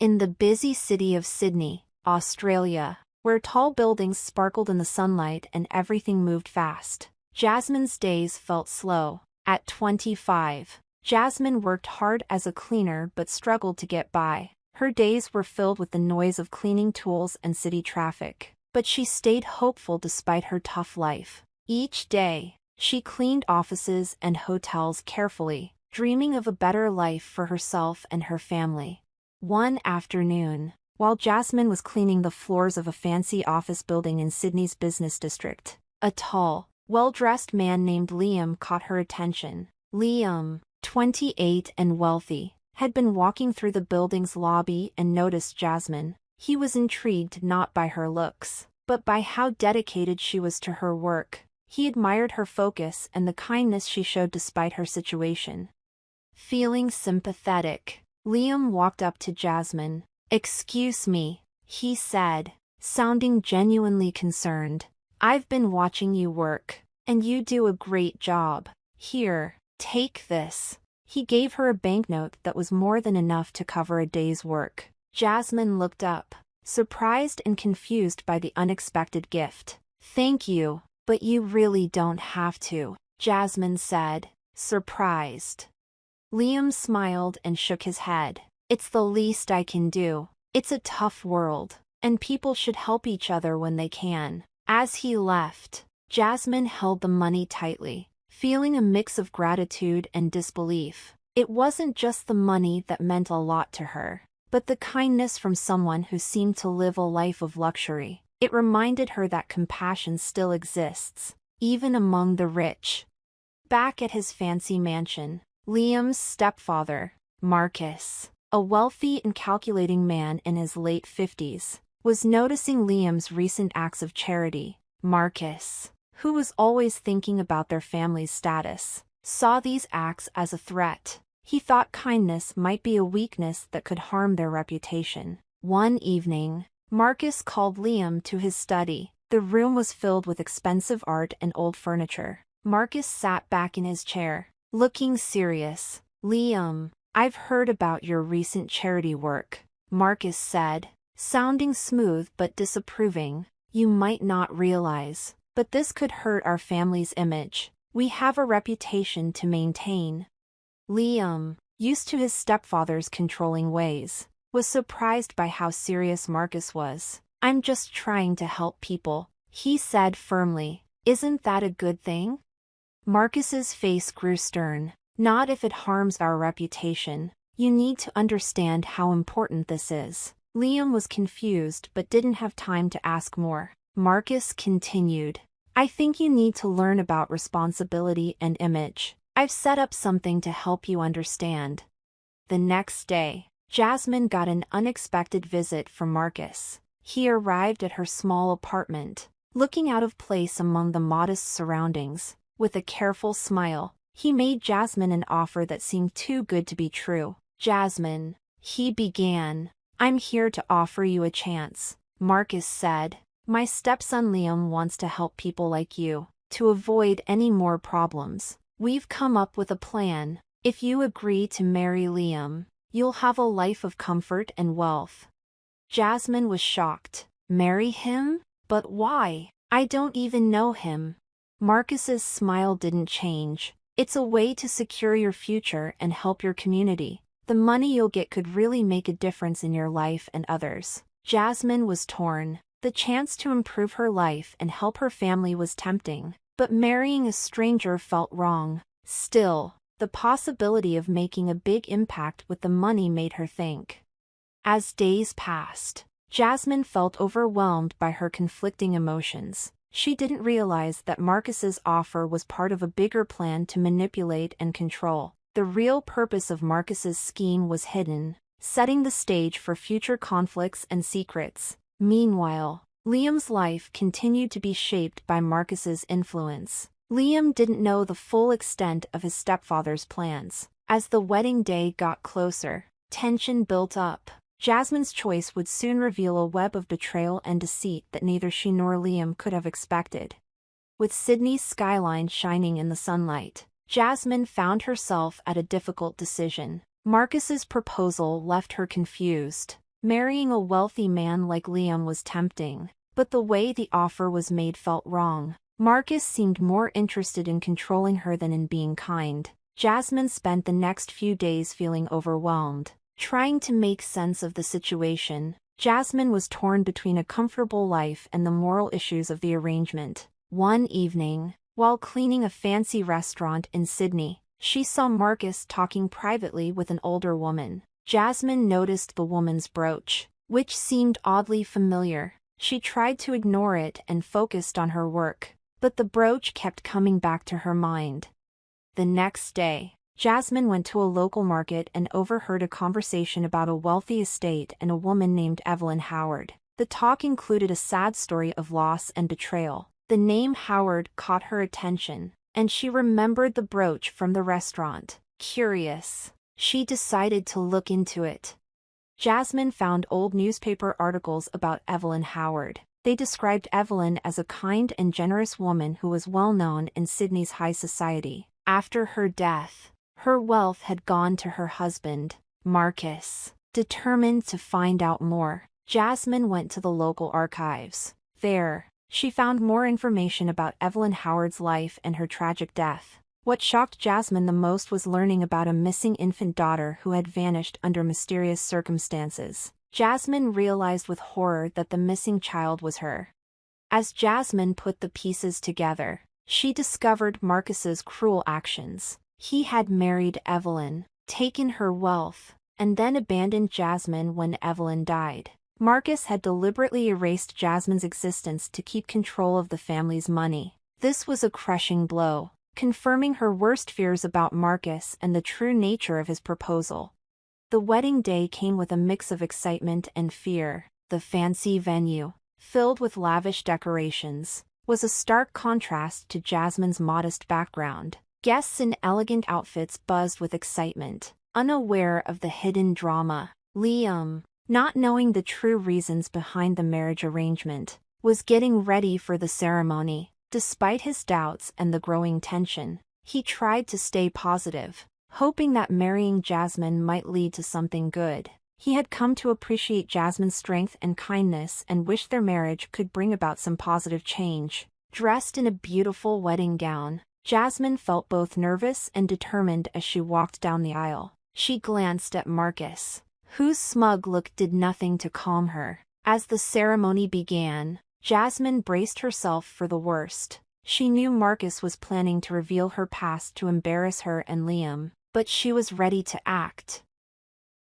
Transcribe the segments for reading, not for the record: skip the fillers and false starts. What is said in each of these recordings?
In the busy city of Sydney, Australia, where tall buildings sparkled in the sunlight and everything moved fast, Jasmine's days felt slow. At 25, Jasmine worked hard as a cleaner but struggled to get by. Her days were filled with the noise of cleaning tools and city traffic, but she stayed hopeful despite her tough life. Each day, she cleaned offices and hotels carefully, dreaming of a better life for herself and her family. One afternoon, while Jasmine was cleaning the floors of a fancy office building in Sydney's business district, a tall, well-dressed man named Liam caught her attention. Liam, 28 and wealthy, had been walking through the building's lobby and noticed Jasmine. He was intrigued not by her looks, but by how dedicated she was to her work. He admired her focus and the kindness she showed despite her situation. Feeling sympathetic, Liam walked up to Jasmine. "Excuse me," he said, sounding genuinely concerned. "I've been watching you work, and you do a great job. Here, take this." He gave her a banknote that was more than enough to cover a day's work. Jasmine looked up, surprised and confused by the unexpected gift. "Thank you, but you really don't have to," Jasmine said, surprised. Liam smiled and shook his head. "It's the least I can do. It's a tough world, and people should help each other when they can." As he left, Jasmine held the money tightly, feeling a mix of gratitude and disbelief. It wasn't just the money that meant a lot to her, but the kindness from someone who seemed to live a life of luxury. It reminded her that compassion still exists, even among the rich. Back at his fancy mansion, Liam's stepfather, Marcus, a wealthy and calculating man in his late 50s, was noticing Liam's recent acts of charity. Marcus, who was always thinking about their family's status, saw these acts as a threat. He thought kindness might be a weakness that could harm their reputation. One evening, Marcus called Liam to his study. The room was filled with expensive art and old furniture. Marcus sat back in his chair, looking serious. "Liam, I've heard about your recent charity work," Marcus said, sounding smooth but disapproving. "You might not realize, but this could hurt our family's image. We have a reputation to maintain." Liam, used to his stepfather's controlling ways, was surprised by how serious Marcus was. "I'm just trying to help people," he said firmly. "Isn't that a good thing?" Marcus's face grew stern. "Not if it harms our reputation. You need to understand how important this is." Liam was confused but didn't have time to ask more. Marcus continued. "I think you need to learn about responsibility and image. I've set up something to help you understand." The next day, Jasmine got an unexpected visit from Marcus. He arrived at her small apartment, looking out of place among the modest surroundings. With a careful smile, he made Jasmine an offer that seemed too good to be true. "Jasmine," he began, "I'm here to offer you a chance," Marcus said. "My stepson Liam wants to help people like you, to avoid any more problems. We've come up with a plan. If you agree to marry Liam, you'll have a life of comfort and wealth." Jasmine was shocked. "Marry him? But why? I don't even know him." Marcus's smile didn't change. "It's a way to secure your future and help your community. The money you'll get could really make a difference in your life and others." Jasmine was torn. The chance to improve her life and help her family was tempting, but marrying a stranger felt wrong. Still, the possibility of making a big impact with the money made her think. As days passed, Jasmine felt overwhelmed by her conflicting emotions. She didn't realize that Marcus's offer was part of a bigger plan to manipulate and control. The real purpose of Marcus's scheme was hidden, setting the stage for future conflicts and secrets. Meanwhile, Liam's life continued to be shaped by Marcus's influence. Liam didn't know the full extent of his stepfather's plans. As the wedding day got closer, tension built up. Jasmine's choice would soon reveal a web of betrayal and deceit that neither she nor Liam could have expected. With Sydney's skyline shining in the sunlight, Jasmine found herself at a difficult decision. Marcus's proposal left her confused. Marrying a wealthy man like Liam was tempting, but the way the offer was made felt wrong. Marcus seemed more interested in controlling her than in being kind. Jasmine spent the next few days feeling overwhelmed. Trying to make sense of the situation, Jasmine was torn between a comfortable life and the moral issues of the arrangement. One evening, while cleaning a fancy restaurant in Sydney, she saw Marcus talking privately with an older woman. Jasmine noticed the woman's brooch, which seemed oddly familiar. She tried to ignore it and focused on her work, but the brooch kept coming back to her mind. The next day, Jasmine went to a local market and overheard a conversation about a wealthy estate and a woman named Evelyn Howard. The talk included a sad story of loss and betrayal. The name Howard caught her attention, and she remembered the brooch from the restaurant. Curious, she decided to look into it. Jasmine found old newspaper articles about Evelyn Howard. They described Evelyn as a kind and generous woman who was well known in Sydney's high society. After her death, her wealth had gone to her husband, Marcus. Determined to find out more, Jasmine went to the local archives. There, she found more information about Evelyn Howard's life and her tragic death. What shocked Jasmine the most was learning about a missing infant daughter who had vanished under mysterious circumstances. Jasmine realized with horror that the missing child was her. As Jasmine put the pieces together, she discovered Marcus's cruel actions. He had married Evelyn, taken her wealth, and then abandoned Jasmine when Evelyn died. Marcus had deliberately erased Jasmine's existence to keep control of the family's money. This was a crushing blow, confirming her worst fears about Marcus and the true nature of his proposal. The wedding day came with a mix of excitement and fear. The fancy venue, filled with lavish decorations, was a stark contrast to Jasmine's modest background. Guests in elegant outfits buzzed with excitement, unaware of the hidden drama. Liam, not knowing the true reasons behind the marriage arrangement, was getting ready for the ceremony. Despite his doubts and the growing tension, he tried to stay positive, hoping that marrying Jasmine might lead to something good. He had come to appreciate Jasmine's strength and kindness and wished their marriage could bring about some positive change. Dressed in a beautiful wedding gown, Jasmine felt both nervous and determined as she walked down the aisle. She glanced at Marcus, whose smug look did nothing to calm her. As the ceremony began, Jasmine braced herself for the worst. She knew Marcus was planning to reveal her past to embarrass her and Liam, but she was ready to act.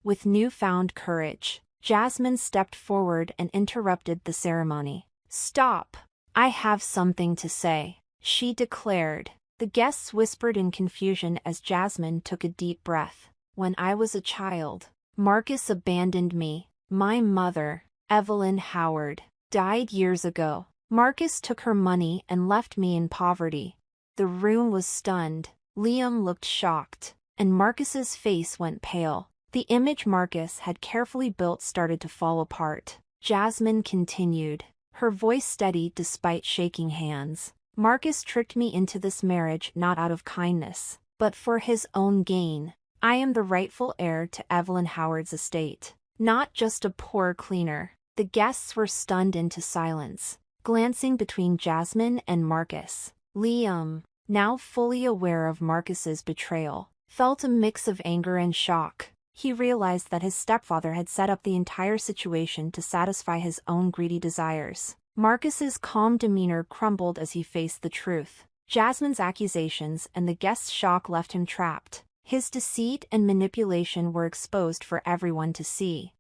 With newfound courage, Jasmine stepped forward and interrupted the ceremony. "Stop! I have something to say," she declared. The guests whispered in confusion as Jasmine took a deep breath. "When I was a child, Marcus abandoned me. My mother, Evelyn Howard, died years ago. Marcus took her money and left me in poverty." The room was stunned. Liam looked shocked, and Marcus's face went pale. The image Marcus had carefully built started to fall apart. Jasmine continued, her voice steady despite shaking hands. "Marcus tricked me into this marriage not out of kindness, but for his own gain. I am the rightful heir to Evelyn Howard's estate, not just a poor cleaner." The guests were stunned into silence, glancing between Jasmine and Marcus. Liam, now fully aware of Marcus's betrayal, felt a mix of anger and shock. He realized that his stepfather had set up the entire situation to satisfy his own greedy desires. Marcus's calm demeanor crumbled as he faced the truth. Jasmine's accusations and the guests' shock left him trapped. His deceit and manipulation were exposed for everyone to see.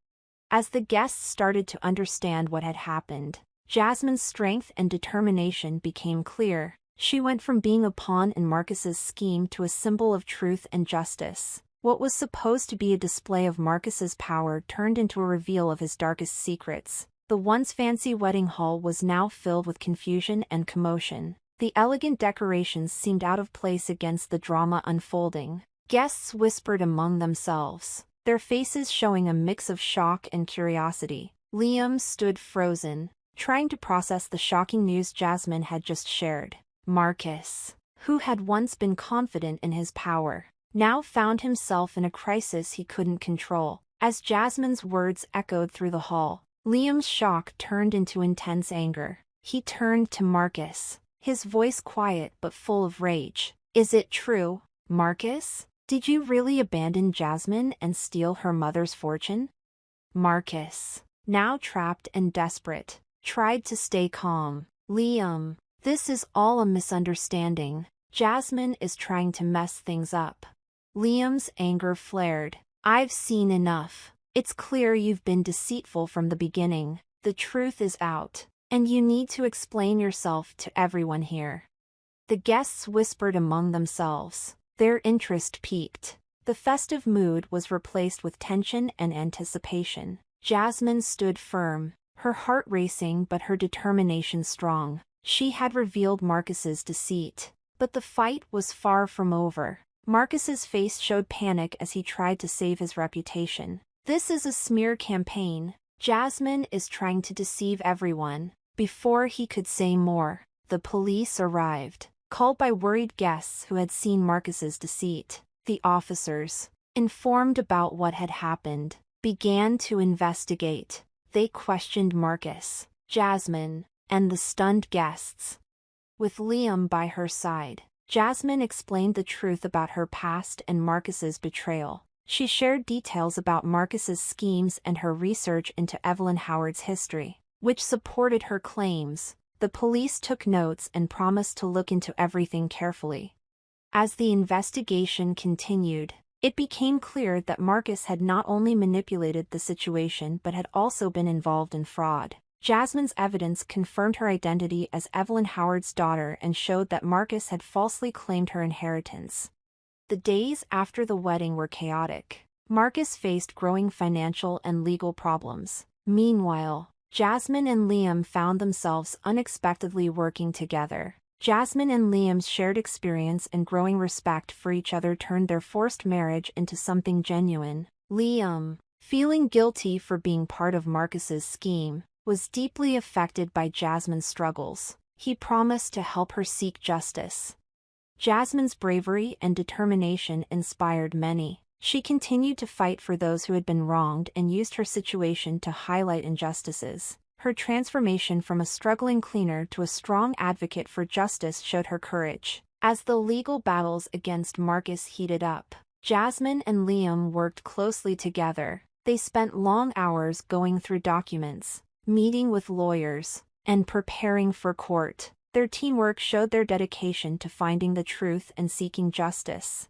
As the guests started to understand what had happened, Jasmine's strength and determination became clear. She went from being a pawn in Marcus's scheme to a symbol of truth and justice. What was supposed to be a display of Marcus's power turned into a reveal of his darkest secrets. The once fancy wedding hall was now filled with confusion and commotion. The elegant decorations seemed out of place against the drama unfolding. Guests whispered among themselves, their faces showing a mix of shock and curiosity. Liam stood frozen, trying to process the shocking news Jasmine had just shared. Marcus, who had once been confident in his power, now found himself in a crisis he couldn't control. As Jasmine's words echoed through the hall, Liam's shock turned into intense anger. He turned to Marcus, his voice quiet but full of rage. "Is it true, Marcus? Did you really abandon Jasmine and steal her mother's fortune?" Marcus, now trapped and desperate, tried to stay calm. "Liam, this is all a misunderstanding. Jasmine is trying to mess things up." Liam's anger flared. "I've seen enough. It's clear you've been deceitful from the beginning. The truth is out, and you need to explain yourself to everyone here." The guests whispered among themselves. Their interest peaked. The festive mood was replaced with tension and anticipation. Jasmine stood firm, her heart racing but her determination strong. She had revealed Marcus's deceit. But the fight was far from over. Marcus's face showed panic as he tried to save his reputation. "This is a smear campaign. Jasmine is trying to deceive everyone." Before he could say more, the police arrived, called by worried guests who had seen Marcus's deceit. The officers, informed about what had happened, began to investigate. They questioned Marcus, Jasmine, and the stunned guests. With Liam by her side, Jasmine explained the truth about her past and Marcus's betrayal. She shared details about Marcus's schemes and her research into Evelyn Howard's history, which supported her claims. The police took notes and promised to look into everything carefully. As the investigation continued, it became clear that Marcus had not only manipulated the situation but had also been involved in fraud. Jasmine's evidence confirmed her identity as Evelyn Howard's daughter and showed that Marcus had falsely claimed her inheritance. The days after the wedding were chaotic. Marcus faced growing financial and legal problems. Meanwhile, Jasmine and Liam found themselves unexpectedly working together. Jasmine and Liam's shared experience and growing respect for each other turned their forced marriage into something genuine. Liam, feeling guilty for being part of Marcus's scheme, was deeply affected by Jasmine's struggles. He promised to help her seek justice. Jasmine's bravery and determination inspired many. She continued to fight for those who had been wronged and used her situation to highlight injustices. Her transformation from a struggling cleaner to a strong advocate for justice showed her courage. As the legal battles against Marcus heated up, Jasmine and Liam worked closely together. They spent long hours going through documents, meeting with lawyers, and preparing for court. Their teamwork showed their dedication to finding the truth and seeking justice.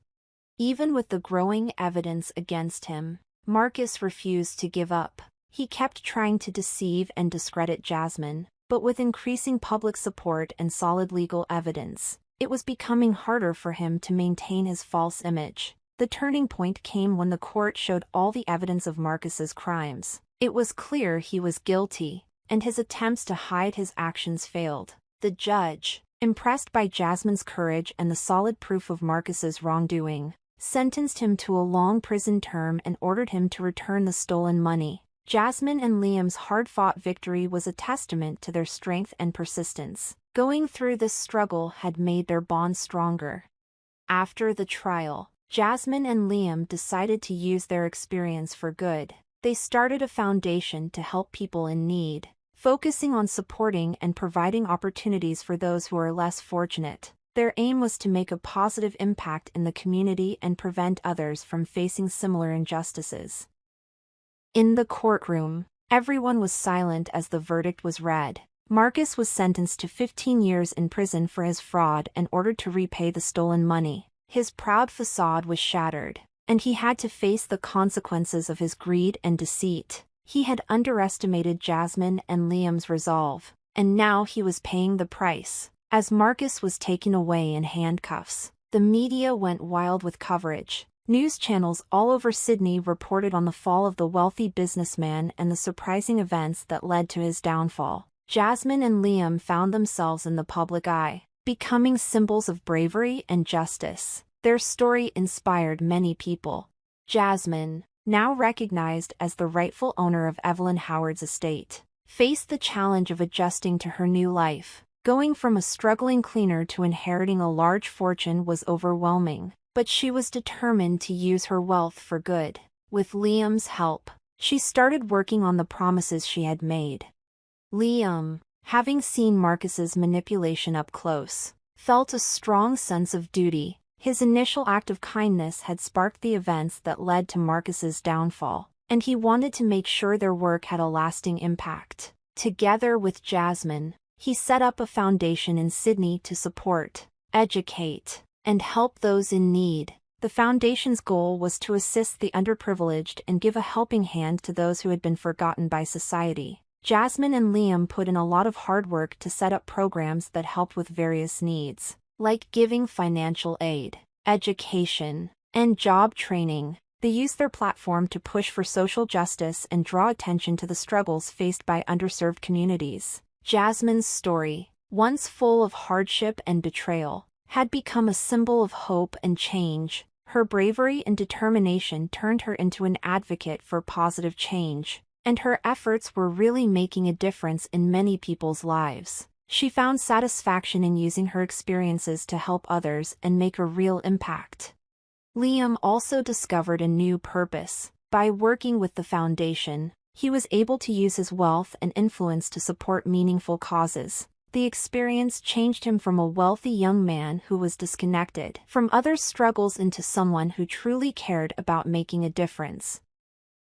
Even with the growing evidence against him, Marcus refused to give up. He kept trying to deceive and discredit Jasmine, but with increasing public support and solid legal evidence, it was becoming harder for him to maintain his false image. The turning point came when the court showed all the evidence of Marcus's crimes. It was clear he was guilty, and his attempts to hide his actions failed. The judge, impressed by Jasmine's courage and the solid proof of Marcus's wrongdoing, sentenced him to a long prison term and ordered him to return the stolen money. Jasmine and Liam's hard-fought victory was a testament to their strength and persistence. Going through this struggle had made their bond stronger. After the trial, Jasmine and Liam decided to use their experience for good. They started a foundation to help people in need, focusing on supporting and providing opportunities for those who are less fortunate. Their aim was to make a positive impact in the community and prevent others from facing similar injustices. In the courtroom, everyone was silent as the verdict was read. Marcus was sentenced to 15 years in prison for his fraud and ordered to repay the stolen money. His proud facade was shattered, and he had to face the consequences of his greed and deceit. He had underestimated Jasmine and Liam's resolve, and now he was paying the price. As Marcus was taken away in handcuffs, the media went wild with coverage. News channels all over Sydney reported on the fall of the wealthy businessman and the surprising events that led to his downfall. Jasmine and Liam found themselves in the public eye, becoming symbols of bravery and justice. Their story inspired many people. Jasmine, now recognized as the rightful owner of Evelyn Howard's estate, faced the challenge of adjusting to her new life. Going from a struggling cleaner to inheriting a large fortune was overwhelming, but she was determined to use her wealth for good. With Liam's help, she started working on the promises she had made. Liam, having seen Marcus's manipulation up close, felt a strong sense of duty. His initial act of kindness had sparked the events that led to Marcus's downfall, and he wanted to make sure their work had a lasting impact. Together with Jasmine, he set up a foundation in Sydney to support, educate, and help those in need. The foundation's goal was to assist the underprivileged and give a helping hand to those who had been forgotten by society. Jasmine and Liam put in a lot of hard work to set up programs that helped with various needs, like giving financial aid, education, and job training. They used their platform to push for social justice and draw attention to the struggles faced by underserved communities. Jasmine's story, once full of hardship and betrayal, had become a symbol of hope and change. Her bravery and determination turned her into an advocate for positive change, and her efforts were really making a difference in many people's lives. She found satisfaction in using her experiences to help others and make a real impact. Liam also discovered a new purpose. By working with the foundation, he was able to use his wealth and influence to support meaningful causes. The experience changed him from a wealthy young man who was disconnected from others' struggles into someone who truly cared about making a difference.